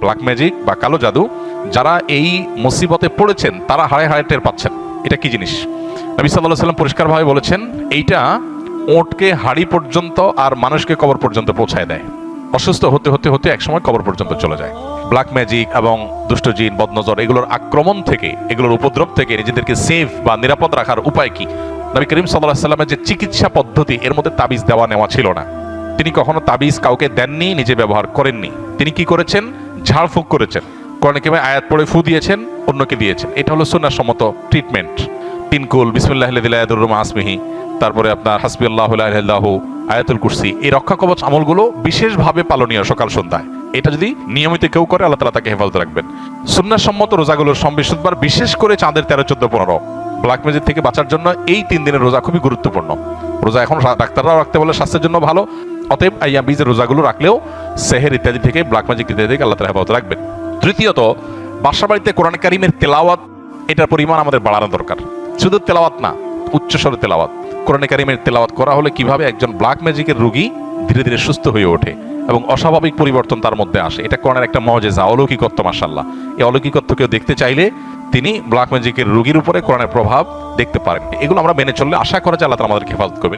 Black magic বা কালো জাদু, যারা এই মুসিবতে পড়েছেন তারা হাড়ে হাড়ে টের পাচ্ছেন এটা কি জিনিস। নবী সাল্লাল্লাহু আলাইহি ওয়াসাল্লাম পরিষ্কারভাবে বলেছেন, এইটা ওঁটকে হাড়ি পর্যন্ত আর মানুষকে কবর পর্যন্ত পৌঁছায় দেয়। অসুস্থ হতে হতে হতে একসময় কবর পর্যন্ত চলে যায়। ব্ল্যাক ম্যাজিক এবং দুষ্ট জিন, বদনজর, এগুলোর আক্রমণ থেকে, এগুলোর উপদ্রব থেকে নিজেদেরকে সেফ বা নিরাপদ রাখার উপায় কি? নবী করিম সাল্লাল্লাহু আলাইহি ওয়াসাল্লামের যে চিকিৎসা পদ্ধতি, এর মধ্যে তাবিজ দেওয়া নেওয়া ছিল না। তিনি কখনো তাবিজ কাউকে দেননি, নিজে ব্যবহার করেননি। তিনি কি করেছেন? ঝাড়ফুঁক করেছেন, কোরআনে কারিমে আয়াত পড়ে ফু দিয়েছেন, অন্যকে দিয়েছেন। এটা হলো সুন্নাহসম্মত ট্রিটমেন্ট। তিনকুল, বিসমিল্লাহিল্লাযী লা ইয়াদুররু মা ইসমিহি, তারপরে আপনার হাসবিয়াল্লাহু লা ইলাহা ইল্লাহু, আয়াতুল কুরসি, এই রক্ষা কবচ আমলগুলো বিশেষভাবে পালনীয় সকাল সন্ধ্যায়। এটা যদি নিয়মিত কেউ করে, আল্লাহ তাআলা তাকে হেফাজত রাখবেন। সুন্নাহসম্মত রোজাগুলোর বৃহস্পতিবার, বিশেষ করে চাঁদের 13, 14, 15 ব্ল্যাক ম্যাজিক থেকে বাঁচার জন্য এই 3 দিনের রোজা খুবই গুরুত্বপূর্ণ। রোজা এখন ডাক্তাররাও রাখতে বলে, স্বাস্থ্যের জন্য ভালো। অতএব আইয়াম বীজের রোজাগুলো রাখলেও সেহের ইত্যাদি থেকে, ব্ল্যাক ম্যাজিক ইত্যাদি থেকে আল্লাহ তাআলা হেফাজত রাখবেন। তৃতীয়ত, বাসা বাড়িতে কোরআন কারিমের তেলাওয়াত, এটার পরিমাণ আমাদের বাড়ানো দরকার। শুধু তেলাওয়াত না, উচ্চস্বরে তেলাওয়াত। কোরআন কারিমের তেলাওয়াত করা হলে কিভাবে একজন ব্ল্যাক ম্যাজিকের রোগী ধীরে ধীরে সুস্থ হয়ে ওঠে এবং অস্বাভাবিক পরিবর্তন তার মধ্যে আসে। এটা কোরআনের একটা মুজিজা, অলৌকিকত্ব। মাশাআল্লাহ, এই অলৌকিকত্ব কেউ দেখতে চাইলে তিনি ব্ল্যাক ম্যাজিকের রোগীর উপরে কোরআনের প্রভাব দেখতে পারেন। এগুলো আমরা মেনে চললে আশা করা যায় আল্লাহ তাআলা আমাদেরকে হেফাজত করবেন।